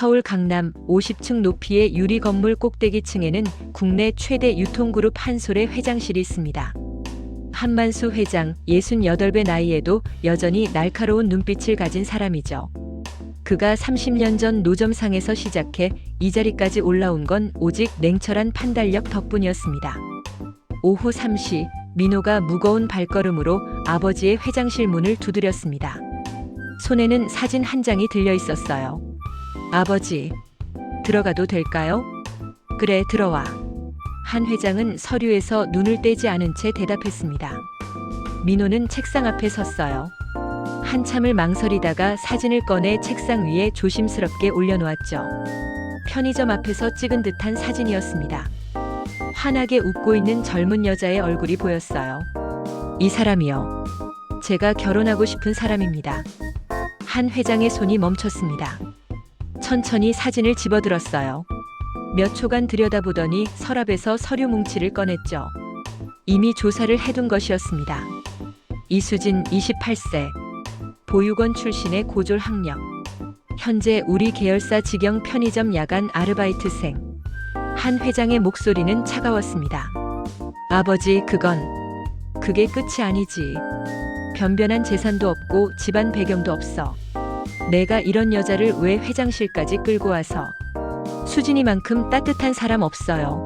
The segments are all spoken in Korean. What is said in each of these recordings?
서울 강남 50층 높이의 유리 건물 꼭대기층에는 국내 최대 유통그룹 한솔의 회장실이 있습니다. 한만수 회장 68배 나이에도 여전히 날카로운 눈빛을 가진 사람이죠. 그가 30년 전 노점상에서 시작해 이 자리까지 올라온 건 오직 냉철한 판단력 덕분이었습니다. 오후 3시 민호가 무거운 발걸음으로 아버지의 회장실 문을 두드렸습니다. 손에는 사진 한 장이 들려 있었어요. 아버지, 들어가도 될까요? 그래, 들어와. 한 회장은 서류에서 눈을 떼지 않은 채 대답했습니다. 민호는 책상 앞에 섰어요. 한참을 망설이다가 사진을 꺼내 책상 위에 조심스럽게 올려놓았죠. 편의점 앞에서 찍은 듯한 사진이었습니다. 환하게 웃고 있는 젊은 여자의 얼굴이 보였어요. 이 사람이요. 제가 결혼하고 싶은 사람입니다. 한 회장의 손이 멈췄습니다. 천천히 사진을 집어들었어요. 몇 초간 들여다보더니 서랍에서 서류 뭉치를 꺼냈죠. 이미 조사를 해둔 것이었습니다. 이수진 28세. 보육원 출신의 고졸 학력. 현재 우리 계열사 직영 편의점 야간 아르바이트생. 한 회장의 목소리는 차가웠습니다. 아버지, 그게 끝이 아니지. 변변한 재산도 없고 집안 배경도 없어. 내가 이런 여자를 왜 회장실까지 끌고 와서. 수진이만큼 따뜻한 사람 없어요.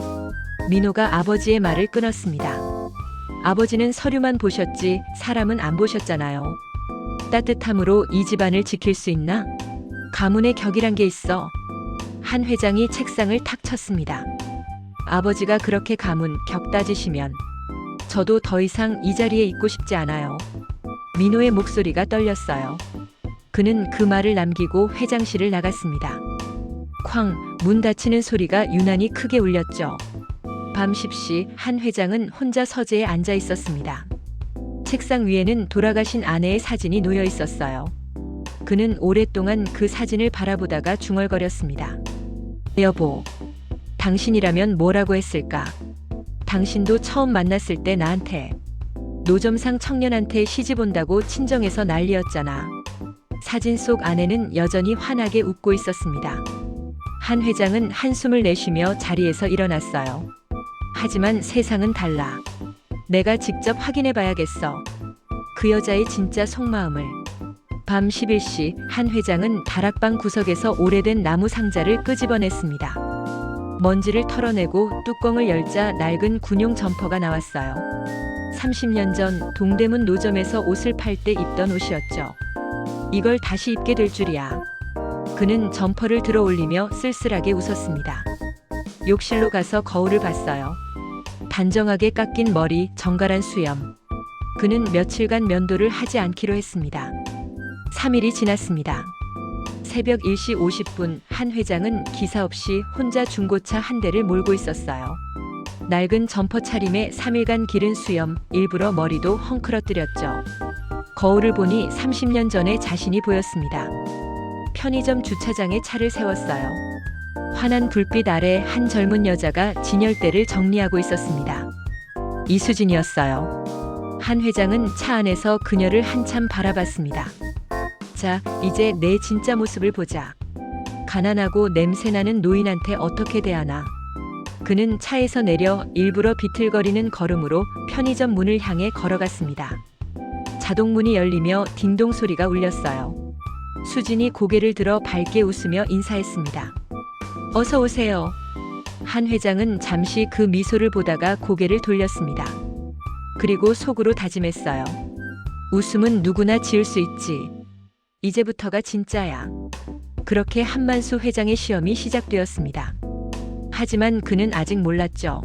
민호가 아버지의 말을 끊었습니다. 아버지는 서류만 보셨지 사람은 안 보셨잖아요. 따뜻함으로 이 집안을 지킬 수 있나? 가문의 격이란 게 있어. 한 회장이 책상을 탁 쳤습니다. 아버지가 그렇게 가문 격 따지시면 저도 더 이상 이 자리에 있고 싶지 않아요. 민호의 목소리가 떨렸어요. 그는 그 말을 남기고 회장실을 나갔습니다. 쾅, 문 닫히는 소리가 유난히 크게 울렸죠. 밤 10시 한 회장은 혼자 서재에 앉아 있었습니다. 책상 위에는 돌아가신 아내의 사진이 놓여 있었어요. 그는 오랫동안 그 사진을 바라보다가 중얼거렸습니다. 여보, 당신이라면 뭐라고 했을까? 당신도 처음 만났을 때 나한테 노점상 청년한테 시집 온다고 친정에서 난리였잖아. 사진 속 아내는 여전히 환하게 웃고 있었습니다. 한 회장은 한숨을 내쉬며 자리에서 일어났어요. 하지만 세상은 달라. 내가 직접 확인해 봐야겠어. 그 여자의 진짜 속마음을. 밤 11시 한 회장은 다락방 구석에서 오래된 나무 상자를 끄집어냈습니다. 먼지를 털어내고 뚜껑을 열자 낡은 군용 점퍼가 나왔어요. 30년 전 동대문 노점에서 옷을 팔 때 입던 옷이었죠. 이걸 다시 입게 될 줄이야. 그는 점퍼를 들어 올리며 쓸쓸하게 웃었습니다. 욕실로 가서 거울을 봤어요. 단정하게 깎인 머리, 정갈한 수염. 그는 며칠간 면도를 하지 않기로 했습니다. 3일이 지났습니다. 새벽 1시 50분 한 회장은 기사 없이 혼자 중고차 한 대를 몰고 있었어요. 낡은 점퍼 차림에 3일간 기른 수염, 일부러 머리도 헝클어뜨렸죠. 거울을 보니 30년 전의 자신이 보였습니다. 편의점 주차장에 차를 세웠어요. 환한 불빛 아래 한 젊은 여자가 진열대를 정리하고 있었습니다. 이수진이었어요. 한 회장은 차 안에서 그녀를 한참 바라봤습니다. 자, 이제 내 진짜 모습을 보자. 가난하고 냄새나는 노인한테 어떻게 대하나. 그는 차에서 내려 일부러 비틀거리는 걸음으로 편의점 문을 향해 걸어갔습니다. 자동문이 열리며 딩동 소리가 울렸어요. 수진이 고개를 들어 밝게 웃으며 인사했습니다. 어서 오세요. 한 회장은 잠시 그 미소를 보다가 고개를 돌렸습니다. 그리고 속으로 다짐했어요. 웃음은 누구나 지을 수 있지. 이제부터가 진짜야. 그렇게 한만수 회장의 시험이 시작되었습니다. 하지만 그는 아직 몰랐죠.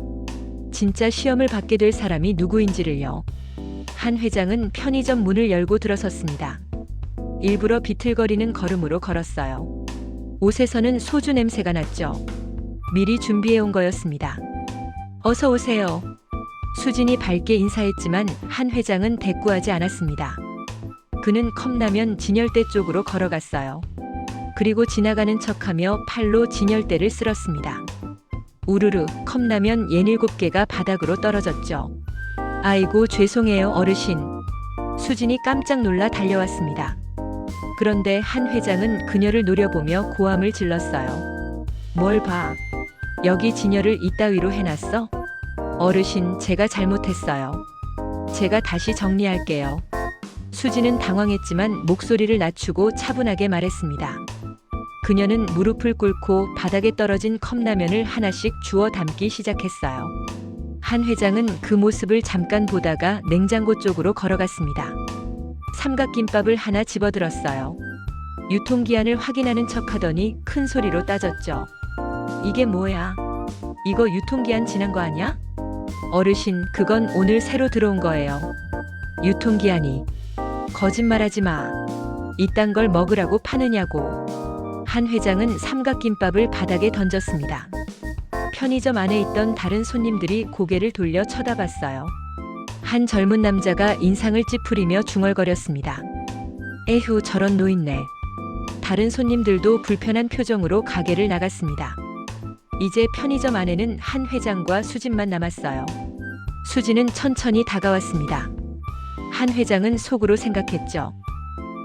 진짜 시험을 받게 될 사람이 누구인지를요. 한 회장은 편의점 문을 열고 들어섰습니다. 일부러 비틀거리는 걸음으로 걸었어요. 옷에서는 소주 냄새가 났죠. 미리 준비해온 거였습니다. 어서 오세요. 수진이 밝게 인사했지만 한 회장은 대꾸하지 않았습니다. 그는 컵라면 진열대 쪽으로 걸어갔어요. 그리고 지나가는 척하며 팔로 진열대를 쓸었습니다. 우르르 컵라면 67개가 바닥으로 떨어졌죠. 아이고 죄송해요 어르신. 수진이 깜짝 놀라 달려왔습니다. 그런데 한 회장은 그녀를 노려보며 고함을 질렀어요. 뭘 봐. 여기 진열을 이따위로 해놨어? 어르신, 제가 잘못했어요. 제가 다시 정리할게요. 수지는 당황했지만 목소리를 낮추고 차분하게 말했습니다. 그녀는 무릎을 꿇고 바닥에 떨어진 컵라면을 하나씩 주워 담기 시작했어요. 한 회장은 그 모습을 잠깐 보다가 냉장고 쪽으로 걸어갔습니다. 삼각김밥을 하나 집어들었어요. 유통기한을 확인하는 척하더니 큰 소리로 따졌죠. 이게 뭐야? 이거 유통기한 지난 거 아니야? 어르신, 그건 오늘 새로 들어온 거예요. 유통기한이. 거짓말하지 마. 이딴 걸 먹으라고 파느냐고. 한 회장은 삼각김밥을 바닥에 던졌습니다. 편의점 안에 있던 다른 손님들이 고개를 돌려 쳐다봤어요. 한 젊은 남자가 인상을 찌푸리며 중얼거렸습니다. 에휴, 저런 노인네. 다른 손님들도 불편한 표정으로 가게를 나갔습니다. 이제 편의점 안에는 한 회장과 수진만 남았어요. 수진은 천천히 다가왔습니다. 한 회장은 속으로 생각했죠.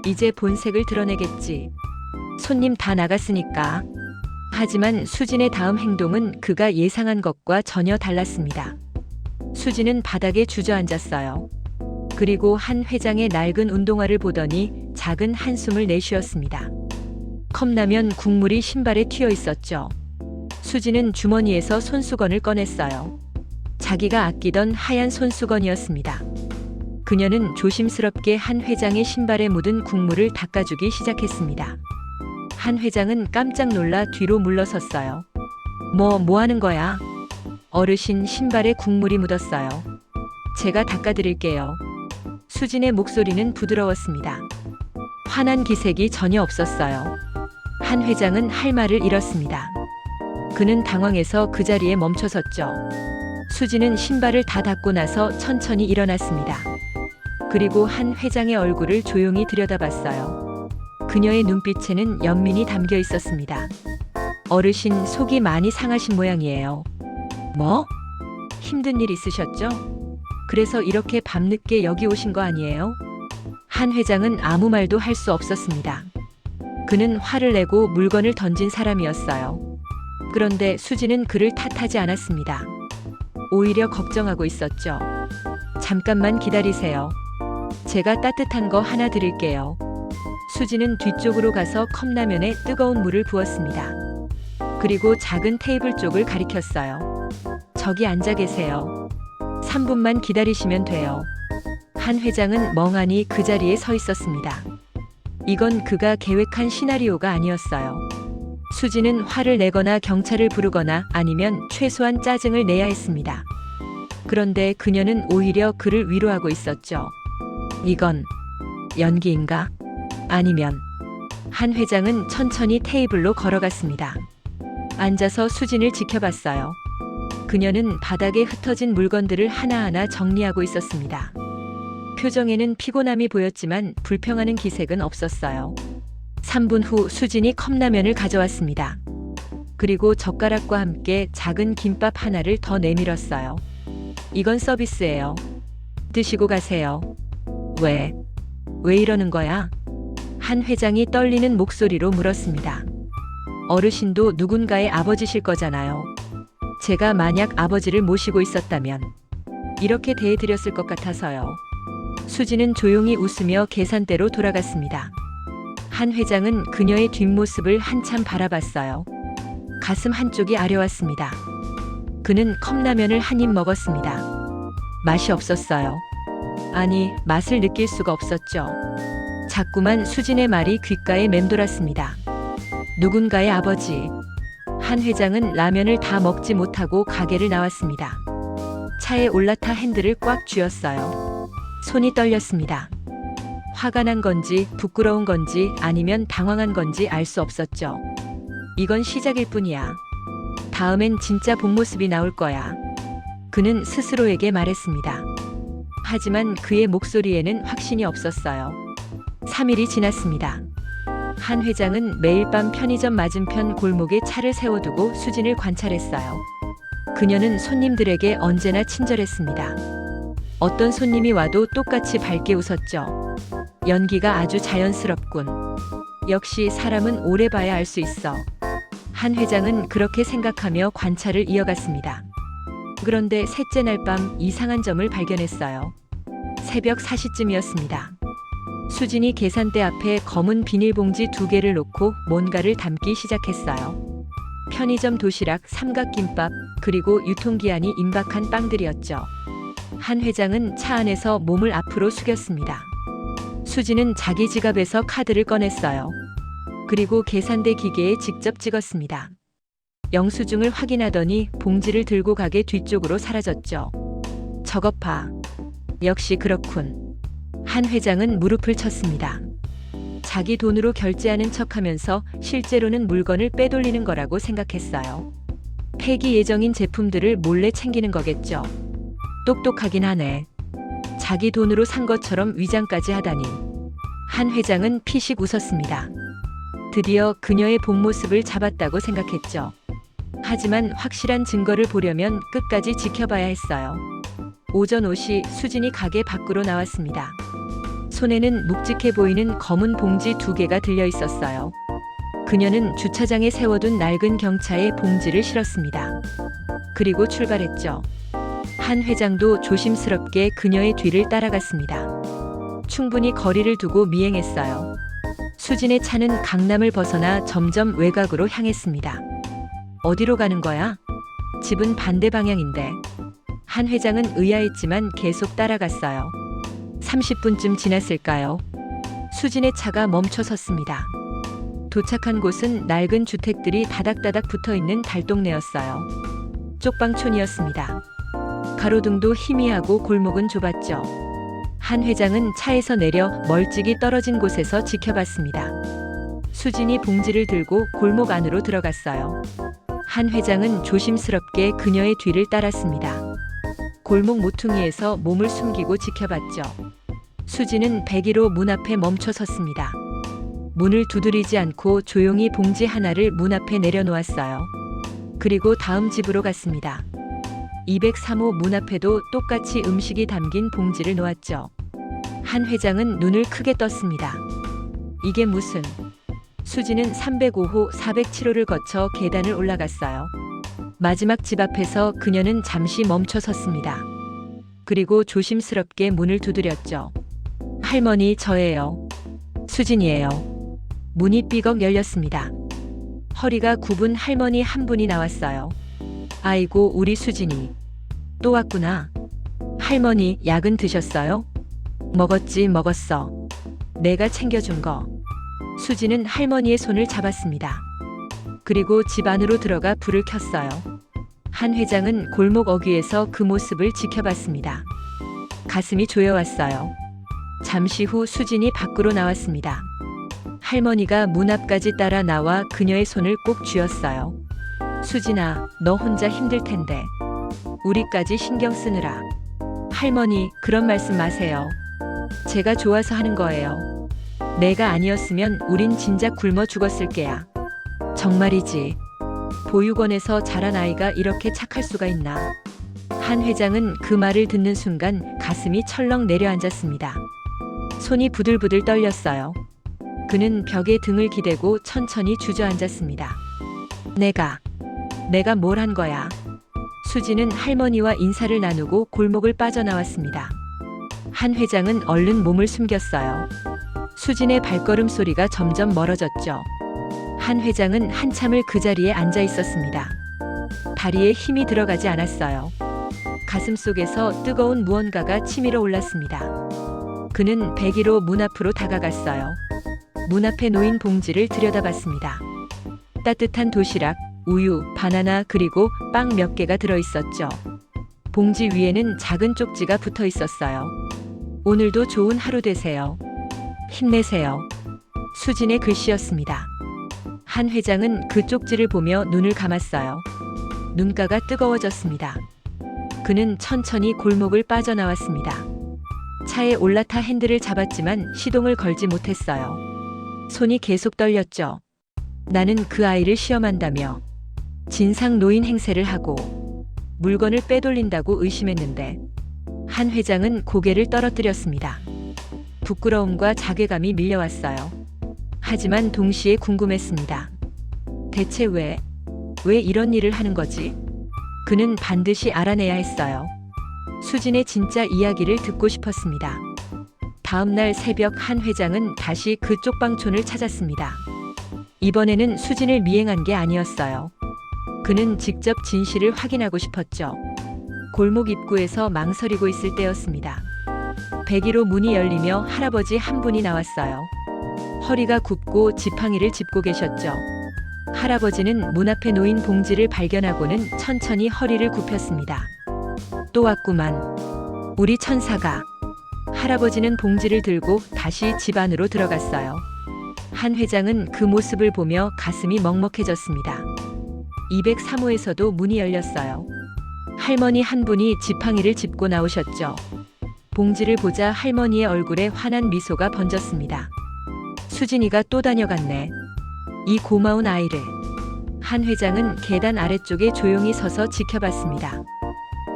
이제 본색을 드러내겠지. 손님 다 나갔으니까. 하지만 수진의 다음 행동은 그가 예상한 것과 전혀 달랐습니다. 수진은 바닥에 주저앉았어요. 그리고 한 회장의 낡은 운동화를 보더니 작은 한숨을 내쉬었습니다. 컵라면 국물이 신발에 튀어 있었죠. 수진은 주머니에서 손수건을 꺼냈어요. 자기가 아끼던 하얀 손수건이었습니다. 그녀는 조심스럽게 한 회장의 신발에 묻은 국물을 닦아주기 시작했습니다. 한 회장은 깜짝 놀라 뒤로 물러섰어요. 뭐 하는 거야? 어르신, 신발에 국물이 묻었어요. 제가 닦아드릴게요. 수진의 목소리는 부드러웠습니다. 화난 기색이 전혀 없었어요. 한 회장은 할 말을 잃었습니다. 그는 당황해서 그 자리에 멈춰섰죠. 수진은 신발을 다 닦고 나서 천천히 일어났습니다. 그리고 한 회장의 얼굴을 조용히 들여다봤어요. 그녀의 눈빛에는 연민이 담겨 있었습니다. 어르신, 속이 많이 상하신 모양이에요. 뭐? 힘든 일 있으셨죠? 그래서 이렇게 밤늦게 여기 오신 거 아니에요? 한 회장은 아무 말도 할 수 없었습니다. 그는 화를 내고 물건을 던진 사람이었어요. 그런데 수진은 그를 탓하지 않았습니다. 오히려 걱정하고 있었죠. 잠깐만 기다리세요. 제가 따뜻한 거 하나 드릴게요. 수진은 뒤쪽으로 가서 컵라면에 뜨거운 물을 부었습니다. 그리고 작은 테이블 쪽을 가리켰어요. 저기 앉아 계세요. 3분만 기다리시면 돼요. 한 회장은 멍하니 그 자리에 서 있었습니다. 이건 그가 계획한 시나리오가 아니었어요. 수진은 화를 내거나 경찰을 부르거나 아니면 최소한 짜증을 내야 했습니다. 그런데 그녀는 오히려 그를 위로하고 있었죠. 이건 연기인가? 아니면. 한 회장은 천천히 테이블로 걸어갔습니다. 앉아서 수진을 지켜봤어요. 그녀는 바닥에 흩어진 물건들을 하나하나 정리하고 있었습니다. 표정에는 피곤함이 보였지만 불평하는 기색은 없었어요. 3분 후 수진이 컵라면을 가져왔습니다. 그리고 젓가락과 함께 작은 김밥 하나를 더 내밀었어요. 이건 서비스예요. 드시고 가세요. 왜 이러는 거야? 한 회장이 떨리는 목소리로 물었습니다. 어르신도 누군가의 아버지실 거잖아요. 제가 만약 아버지를 모시고 있었다면 이렇게 대해드렸을 것 같아서요. 수진은 조용히 웃으며 계산대로 돌아갔습니다. 한 회장은 그녀의 뒷모습을 한참 바라봤어요. 가슴 한쪽이 아려왔습니다. 그는 컵라면을 한 입 먹었습니다. 맛이 없었어요. 아니, 맛을 느낄 수가 없었죠. 자꾸만 수진의 말이 귓가에 맴돌았습니다. 누군가의 아버지. 한 회장은 라면을 다 먹지 못하고 가게를 나왔습니다. 차에 올라타 핸들을 꽉 쥐었어요. 손이 떨렸습니다. 화가 난 건지 부끄러운 건지 아니면 당황한 건지 알 수 없었죠. 이건 시작일 뿐이야. 다음엔 진짜 본 모습이 나올 거야. 그는 스스로에게 말했습니다. 하지만 그의 목소리에는 확신이 없었어요. 3일이 지났습니다. 한 회장은 매일 밤 편의점 맞은편 골목에 차를 세워두고 수진을 관찰했어요. 그녀는 손님들에게 언제나 친절했습니다. 어떤 손님이 와도 똑같이 밝게 웃었죠. 연기가 아주 자연스럽군. 역시 사람은 오래 봐야 알 수 있어. 한 회장은 그렇게 생각하며 관찰을 이어갔습니다. 그런데 셋째 날 밤 이상한 점을 발견했어요. 새벽 4시쯤이었습니다. 수진이 계산대 앞에 검은 비닐봉지 2개를 놓고 뭔가를 담기 시작했어요. 편의점 도시락, 삼각김밥, 그리고 유통기한이 임박한 빵들이었죠. 한 회장은 차 안에서 몸을 앞으로 숙였습니다. 수진은 자기 지갑에서 카드를 꺼냈어요. 그리고 계산대 기계에 직접 찍었습니다. 영수증을 확인하더니 봉지를 들고 가게 뒤쪽으로 사라졌죠. 저것 봐. 역시 그렇군. 한 회장은 무릎을 쳤습니다. 자기 돈으로 결제하는 척하면서 실제로는 물건을 빼돌리는 거라고 생각했어요. 폐기 예정인 제품들을 몰래 챙기는 거겠죠. 똑똑하긴 하네. 자기 돈으로 산 것처럼 위장까지 하다니. 한 회장은 피식 웃었습니다. 드디어 그녀의 본 모습을 잡았다고 생각했죠. 하지만 확실한 증거를 보려면 끝까지 지켜봐야 했어요. 오전 5시 수진이 가게 밖으로 나왔습니다. 손에는 묵직해 보이는 검은 봉지 2개가 들려 있었어요. 그녀는 주차장에 세워둔 낡은 경차에 봉지를 실었습니다. 그리고 출발했죠. 한 회장도 조심스럽게 그녀의 뒤를 따라갔습니다. 충분히 거리를 두고 미행했어요. 수진의 차는 강남을 벗어나 점점 외곽으로 향했습니다. 어디로 가는 거야? 집은 반대 방향인데. 한 회장은 의아했지만 계속 따라갔어요. 30분쯤 지났을까요? 수진의 차가 멈춰 섰습니다. 도착한 곳은 낡은 주택들이 다닥다닥 붙어있는 달동네였어요. 쪽방촌이었습니다. 가로등도 희미하고 골목은 좁았죠. 한 회장은 차에서 내려 멀찍이 떨어진 곳에서 지켜봤습니다. 수진이 봉지를 들고 골목 안으로 들어갔어요. 한 회장은 조심스럽게 그녀의 뒤를 따랐습니다. 골목 모퉁이에서 몸을 숨기고 지켜봤죠. 수진은 배기로 문 앞에 멈춰 섰습니다. 문을 두드리지 않고 조용히 봉지 하나를 문 앞에 내려놓았어요. 그리고 다음 집으로 갔습니다. 203호 문 앞에도 똑같이 음식이 담긴 봉지를 놓았죠. 한 회장은 눈을 크게 떴습니다. 이게 무슨... 수지는 305호, 407호를 거쳐 계단을 올라갔어요. 마지막 집 앞에서 그녀는 잠시 멈춰 섰습니다. 그리고 조심스럽게 문을 두드렸죠. 할머니, 저예요. 수진이에요. 문이 삐걱 열렸습니다. 허리가 굽은 할머니 한 분이 나왔어요. 아이고, 우리 수진이. 또 왔구나. 할머니, 약은 드셨어요? 먹었지, 먹었어. 내가 챙겨준 거. 수진은 할머니의 손을 잡았습니다. 그리고 집 안으로 들어가 불을 켰어요. 한 회장은 골목 어귀에서 그 모습을 지켜봤습니다. 가슴이 조여왔어요. 잠시 후 수진이 밖으로 나왔습니다. 할머니가 문 앞까지 따라 나와 그녀의 손을 꼭 쥐었어요. 수진아, 너 혼자 힘들 텐데. 우리까지 신경 쓰느라. 할머니, 그런 말씀 마세요. 제가 좋아서 하는 거예요. 내가 아니었으면 우린 진작 굶어 죽었을 게야. 정말이지. 보육원에서 자란 아이가 이렇게 착할 수가 있나. 한 회장은 그 말을 듣는 순간 가슴이 철렁 내려앉았습니다. 손이 부들부들 떨렸어요. 그는 벽에 등을 기대고 천천히 주저앉았습니다. 내가 뭘 한 거야? 수지는 할머니와 인사를 나누고 골목을 빠져나왔습니다. 한 회장은 얼른 몸을 숨겼어요. 수진의 발걸음 소리가 점점 멀어졌죠. 한 회장은 한참을 그 자리에 앉아 있었습니다. 다리에 힘이 들어가지 않았어요. 가슴 속에서 뜨거운 무언가가 치밀어 올랐습니다. 그는 배기로 문 앞으로 다가갔어요. 문 앞에 놓인 봉지를 들여다봤습니다. 따뜻한 도시락, 우유, 바나나 그리고 빵 몇 개가 들어있었죠. 봉지 위에는 작은 쪽지가 붙어 있었어요. 오늘도 좋은 하루 되세요. 힘내세요. 수진의 글씨였습니다. 한 회장은 그 쪽지를 보며 눈을 감았어요. 눈가가 뜨거워졌습니다. 그는 천천히 골목을 빠져나왔습니다. 차에 올라타 핸들을 잡았지만 시동을 걸지 못했어요. 손이 계속 떨렸죠. 나는 그 아이를 시험한다며 진상 노인 행세를 하고 물건을 빼돌린다고 의심했는데. 한 회장은 고개를 떨어뜨렸습니다. 부끄러움과 자괴감이 밀려왔어요. 하지만 동시에 궁금했습니다. 대체 왜 이런 일을 하는 거지? 그는 반드시 알아내야 했어요. 수진의 진짜 이야기를 듣고 싶었습니다. 다음 날 새벽 한 회장은 다시 그 쪽방촌을 찾았습니다. 이번에는 수진을 미행한 게 아니었어요. 그는 직접 진실을 확인하고 싶었죠. 골목 입구에서 망설이고 있을 때였습니다. 101호 문이 열리며 할아버지 한 분이 나왔어요. 허리가 굽고 지팡이를 짚고 계셨죠. 할아버지는 문 앞에 놓인 봉지를 발견하고는 천천히 허리를 굽혔습니다. 또 왔구만. 우리 천사가. 할아버지는 봉지를 들고 다시 집 안으로 들어갔어요. 한 회장은 그 모습을 보며 가슴이 먹먹해졌습니다. 203호에서도 문이 열렸어요. 할머니 한 분이 지팡이를 짚고 나오셨죠. 봉지를 보자 할머니의 얼굴에 환한 미소가 번졌습니다. 수진이가 또 다녀갔네. 이 고마운 아이를. 한 회장은 계단 아래쪽에 조용히 서서 지켜봤습니다.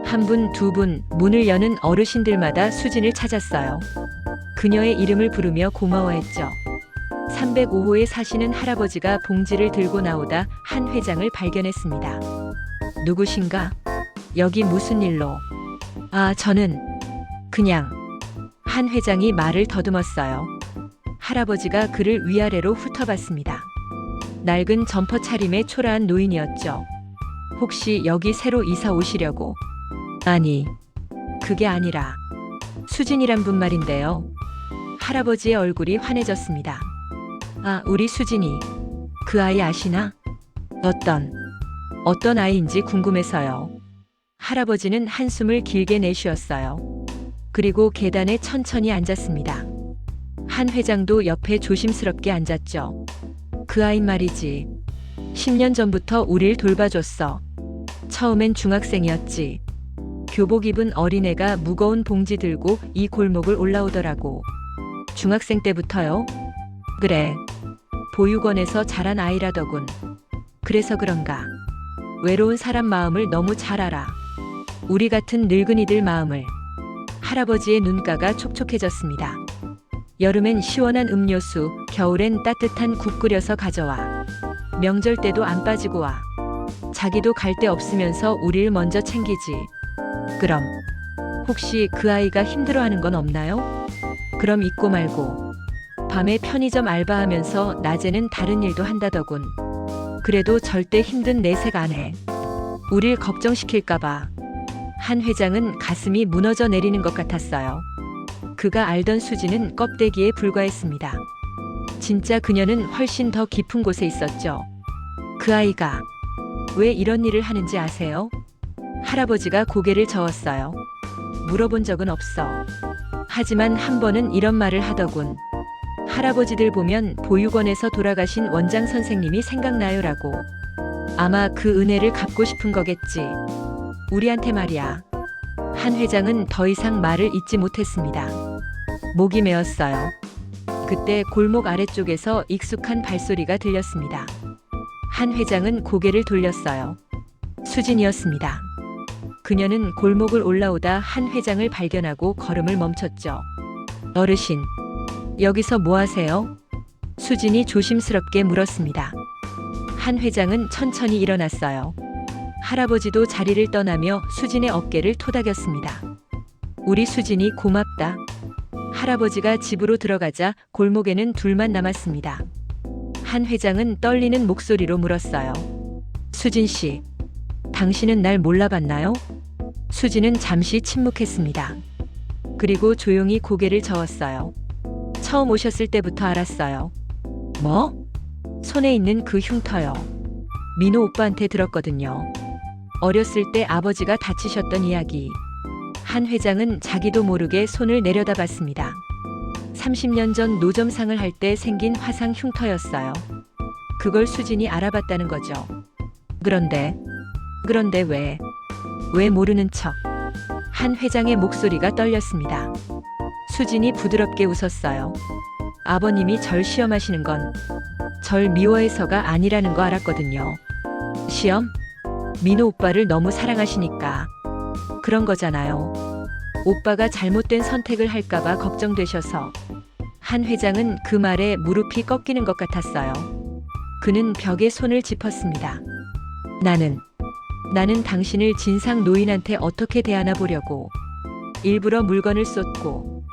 한 분, 두 분, 문을 여는 어르신들마다 수진을 찾았어요. 그녀의 이름을 부르며 고마워했죠. 305호에 사시는 할아버지가 봉지를 들고 나오다 한 회장을 발견했습니다. 누구신가? 여기 무슨 일로? 아, 저는 그냥. 한 회장이 말을 더듬었어요. 할아버지가 그를 위아래로 훑어봤습니다. 낡은 점퍼 차림의 초라한 노인이었죠. 혹시 여기 새로 이사 오시려고? 아니, 그게 아니라 수진이란 분 말인데요. 할아버지의 얼굴이 환해졌습니다. 아, 우리 수진이. 그 아이 아시나? 어떤 아이인지 궁금해서요. 할아버지는 한숨을 길게 내쉬었어요. 그리고 계단에 천천히 앉았습니다. 한 회장도 옆에 조심스럽게 앉았죠. 그 아이 말이지. 10년 전부터 우릴 돌봐줬어. 처음엔 중학생이었지. 교복 입은 어린애가 무거운 봉지 들고 이 골목을 올라오더라고. 중학생 때부터요? 그래. 보육원에서 자란 아이라더군. 그래서 그런가. 외로운 사람 마음을 너무 잘 알아. 우리 같은 늙은이들 마음을. 할아버지의 눈가가 촉촉해졌습니다. 여름엔 시원한 음료수, 겨울엔 따뜻한 국 끓여서 가져와. 명절 때도 안 빠지고 와. 자기도 갈 데 없으면서 우릴 먼저 챙기지. 그럼 혹시 그 아이가 힘들어하는 건 없나요? 그럼 있고 말고. 밤에 편의점 알바하면서 낮에는 다른 일도 한다더군. 그래도 절대 힘든 내색 안 해. 우릴 걱정시킬까봐. 한 회장은 가슴이 무너져 내리는 것 같았어요. 그가 알던 수지는 껍데기에 불과했습니다. 진짜 그녀는 훨씬 더 깊은 곳에 있었죠. 그 아이가 왜 이런 일을 하는지 아세요? 할아버지가 고개를 저었어요. 물어본 적은 없어. 하지만 한 번은 이런 말을 하더군. 할아버지들 보면 보육원에서 돌아가신 원장 선생님이 생각나요라고. 아마 그 은혜를 갚고 싶은 거겠지. 우리한테 말이야. 한 회장은 더 이상 말을 잇지 못했습니다. 목이 메었어요. 그때 골목 아래쪽에서 익숙한 발소리가 들렸습니다. 한 회장은 고개를 돌렸어요. 수진이었습니다. 그녀는 골목을 올라오다 한 회장을 발견하고 걸음을 멈췄죠. 어르신, 여기서 뭐 하세요? 수진이 조심스럽게 물었습니다. 한 회장은 천천히 일어났어요. 할아버지도 자리를 떠나며 수진의 어깨를 토닥였습니다. 우리 수진이 고맙다. 할아버지가 집으로 들어가자 골목에는 둘만 남았습니다. 한 회장은 떨리는 목소리로 물었어요. 수진 씨, 당신은 날 몰라봤나요? 수진은 잠시 침묵했습니다. 그리고 조용히 고개를 저었어요. 처음 오셨을 때부터 알았어요. 뭐? 손에 있는 그 흉터요. 민호 오빠한테 들었거든요. 어렸을 때 아버지가 다치셨던 이야기. 한 회장은 자기도 모르게 손을 내려다봤습니다. 30년 전 노점상을 할 때 생긴 화상 흉터였어요. 그걸 수진이 알아봤다는 거죠. 그런데 왜 모르는 척? 한 회장의 목소리가 떨렸습니다. 수진이 부드럽게 웃었어요. 아버님이 절 시험하시는 건 절 미워해서가 아니라는 거 알았거든요. 시험? 민호 오빠를 너무 사랑하시니까. 그런 거잖아요. 오빠가 잘못된 선택을 할까봐 걱정되셔서. 한 회장은 그 말에 무릎이 꺾이는 것 같았어요. 그는 벽에 손을 짚었습니다. 나는 당신을 진상 노인한테 어떻게 대하나 보려고 일부러 물건을 쏟고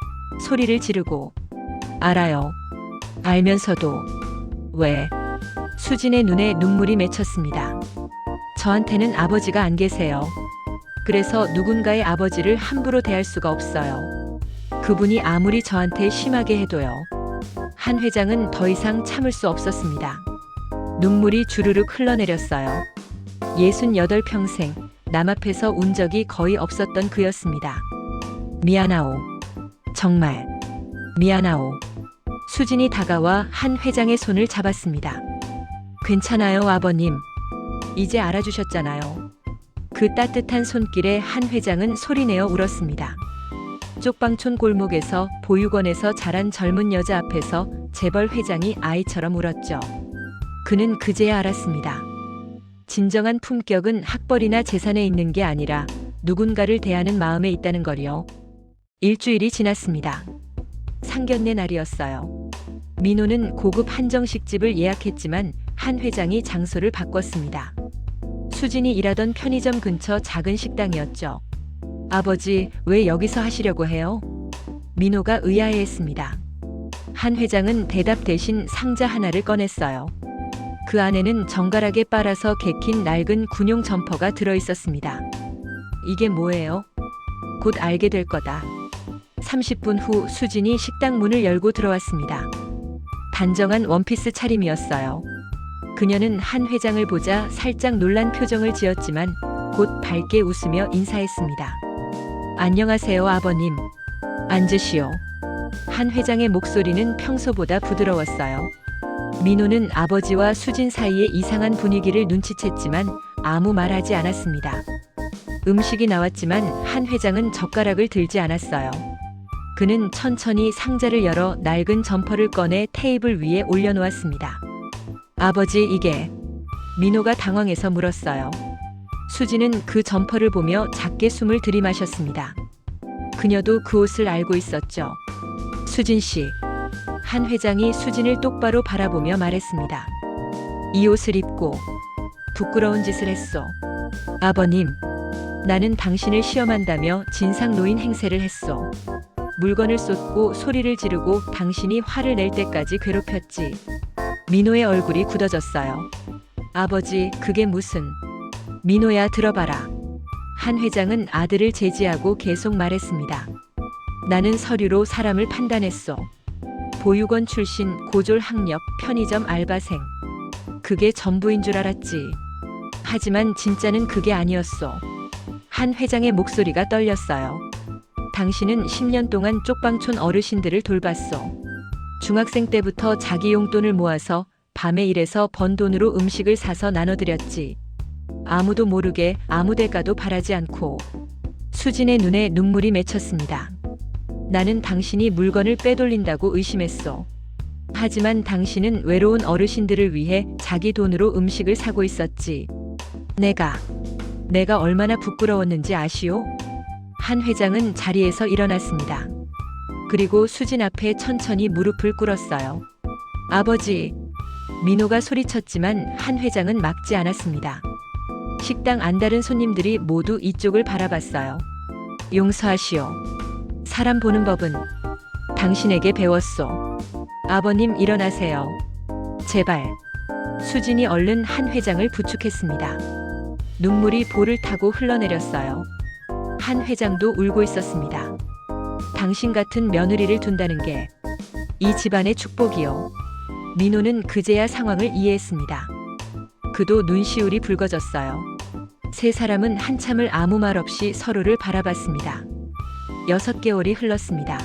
소리를 지르고. 알아요. 알면서도. 왜? 수진의 눈에 눈물이 맺혔습니다. 저한테는 아버지가 안 계세요. 그래서 누군가의 아버지를 함부로 대할 수가 없어요. 그분이 아무리 저한테 심하게 해도요. 한 회장은 더 이상 참을 수 없었습니다. 눈물이 주르륵 흘러내렸어요. 68평생 남 앞에서 운 적이 거의 없었던 그였습니다. 미안하오. 정말 미안하오. 수진이 다가와 한 회장의 손을 잡았습니다. 괜찮아요, 아버님. 이제 알아주셨잖아요. 그 따뜻한 손길에 한 회장은 소리내어 울었습니다. 쪽방촌 골목에서 보육원에서 자란 젊은 여자 앞에서 재벌 회장이 아이처럼 울었죠. 그는 그제야 알았습니다. 진정한 품격은 학벌이나 재산에 있는 게 아니라 누군가를 대하는 마음에 있다는 걸요. 일주일이 지났습니다. 상견례 날이었어요. 민호는 고급 한정식집을 예약했지만 한 회장이 장소를 바꿨습니다. 수진이 일하던 편의점 근처 작은 식당이었죠. 아버지, 왜 여기서 하시려고 해요? 민호가 의아해했습니다. 한 회장은 대답 대신 상자 하나를 꺼냈어요. 그 안에는 정갈하게 빨아서 개킨 낡은 군용 점퍼가 들어있었습니다. 이게 뭐예요? 곧 알게 될 거다. 30분 후 수진이 식당 문을 열고 들어왔습니다. 단정한 원피스 차림이었어요. 그녀는 한 회장을 보자 살짝 놀란 표정을 지었지만 곧 밝게 웃으며 인사했습니다. 안녕하세요, 아버님. 앉으시오. 한 회장의 목소리는 평소보다 부드러웠어요. 민호는 아버지와 수진 사이의 이상한 분위기를 눈치챘지만 아무 말하지 않았습니다. 음식이 나왔지만 한 회장은 젓가락을 들지 않았어요. 그는 천천히 상자를 열어 낡은 점퍼를 꺼내 테이블 위에 올려놓았습니다. 아버지, 이게? 민호가 당황해서 물었어요. 수진은 그 점퍼를 보며 작게 숨을 들이마셨습니다. 그녀도 그 옷을 알고 있었죠. 수진 씨. 한 회장이 수진을 똑바로 바라보며 말했습니다. 이 옷을 입고 부끄러운 짓을 했소. 아버님, 나는 당신을 시험한다며 진상 노인 행세를 했소. 물건을 쏟고 소리를 지르고 당신이 화를 낼 때까지 괴롭혔지. 민호의 얼굴이 굳어졌어요. 아버지, 그게 무슨... 민호야, 들어봐라. 한 회장은 아들을 제지하고 계속 말했습니다. 나는 서류로 사람을 판단했소. 보육원 출신, 고졸 학력, 편의점 알바생. 그게 전부인 줄 알았지. 하지만 진짜는 그게 아니었소. 한 회장의 목소리가 떨렸어요. 당신은 10년 동안 쪽방촌 어르신들을 돌봤소. 중학생 때부터 자기 용돈을 모아서 밤에 일해서 번 돈으로 음식을 사서 나눠드렸지. 아무도 모르게 아무 대가도 바라지 않고. 수진의 눈에 눈물이 맺혔습니다. 나는 당신이 물건을 빼돌린다고 의심했소. 하지만 당신은 외로운 어르신들을 위해 자기 돈으로 음식을 사고 있었지. 내가 얼마나 부끄러웠는지 아시오? 한 회장은 자리에서 일어났습니다. 그리고 수진 앞에 천천히 무릎을 꿇었어요. 아버지. 민호가 소리쳤지만 한 회장은 막지 않았습니다. 식당 안다른 손님들이 모두 이쪽을 바라봤어요. 용서하시오. 사람 보는 법은 당신에게 배웠소. 아버님, 일어나세요. 제발. 수진이 얼른 한 회장을 부축했습니다. 눈물이 볼을 타고 흘러내렸어요. 한 회장도 울고 있었습니다. 당신 같은 며느리를 둔다는 게 이 집안의 축복이요. 민호는 그제야 상황을 이해했습니다. 그도 눈시울이 붉어졌어요. 세 사람은 한참을 아무 말 없이 서로를 바라봤습니다. 6개월이 흘렀습니다.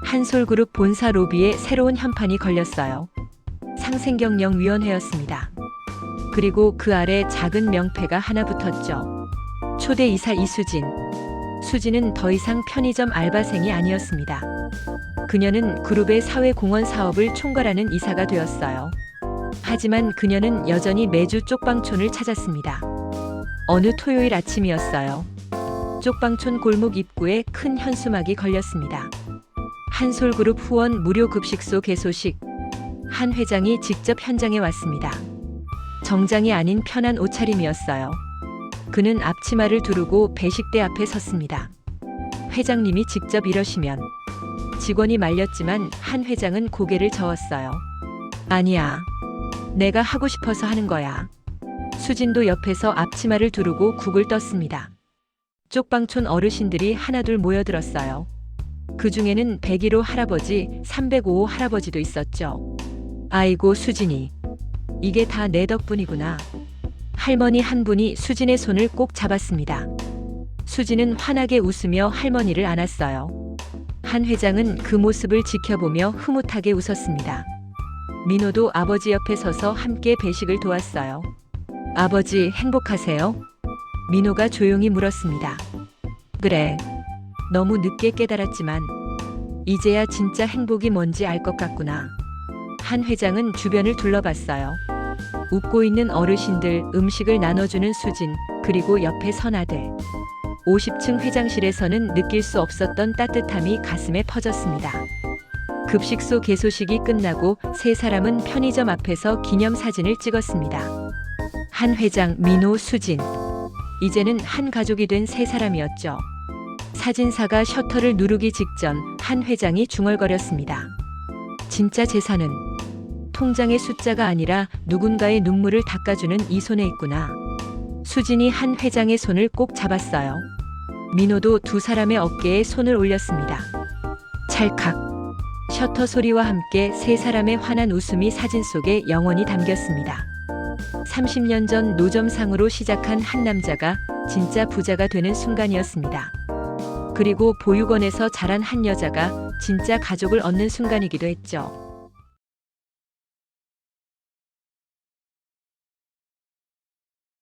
한솔그룹 본사 로비에 새로운 현판이 걸렸어요. 상생경영위원회였습니다. 그리고 그 아래 작은 명패가 하나 붙었죠. 초대이사 이수진. 수진은 더 이상 편의점 알바생이 아니었습니다. 그녀는 그룹의 사회공헌 사업을 총괄하는 이사가 되었어요. 하지만 그녀는 여전히 매주 쪽방촌을 찾았습니다. 어느 토요일 아침이었어요. 쪽방촌 골목 입구에 큰 현수막이 걸렸습니다. 한솔그룹 후원 무료 급식소 개소식. 한 회장이 직접 현장에 왔습니다. 정장이 아닌 편한 옷차림이었어요. 그는 앞치마를 두르고 배식대 앞에 섰습니다. 회장님이 직접 이러시면. 직원이 말렸지만 한 회장은 고개를 저었어요. 아니야. 내가 하고 싶어서 하는 거야. 수진도 옆에서 앞치마를 두르고 국을 떴습니다. 쪽방촌 어르신들이 하나둘 모여들었어요. 그 중에는 101호 할아버지, 305호 할아버지도 있었죠. 아이고 수진이. 이게 다 내 덕분이구나. 할머니 한 분이 수진의 손을 꼭 잡았습니다. 수진은 환하게 웃으며 할머니를 안았어요. 한 회장은 그 모습을 지켜보며 흐뭇하게 웃었습니다. 민호도 아버지 옆에 서서 함께 배식을 도왔어요. 아버지 행복하세요? 민호가 조용히 물었습니다. 그래. 너무 늦게 깨달았지만 이제야 진짜 행복이 뭔지 알 것 같구나. 한 회장은 주변을 둘러봤어요. 웃고 있는 어르신들, 음식을 나눠주는 수진, 그리고 옆에 선아들. 50층 회장실에서는 느낄 수 없었던 따뜻함이 가슴에 퍼졌습니다. 급식소 개소식이 끝나고 세 사람은 편의점 앞에서 기념사진을 찍었습니다. 한 회장, 민호, 수진. 이제는 한 가족이 된 세 사람이었죠. 사진사가 셔터를 누르기 직전 한 회장이 중얼거렸습니다. 진짜 재산은 통장의 숫자가 아니라 누군가의 눈물을 닦아주는 이 손에 있구나. 수진이 한 회장의 손을 꼭 잡았어요. 민호도 두 사람의 어깨에 손을 올렸습니다. 찰칵. 셔터 소리와 함께 세 사람의 환한 웃음이 사진 속에 영원히 담겼습니다. 30년 전 노점상으로 시작한 한 남자가 진짜 부자가 되는 순간이었습니다. 그리고 보육원에서 자란 한 여자가 진짜 가족을 얻는 순간이기도 했죠.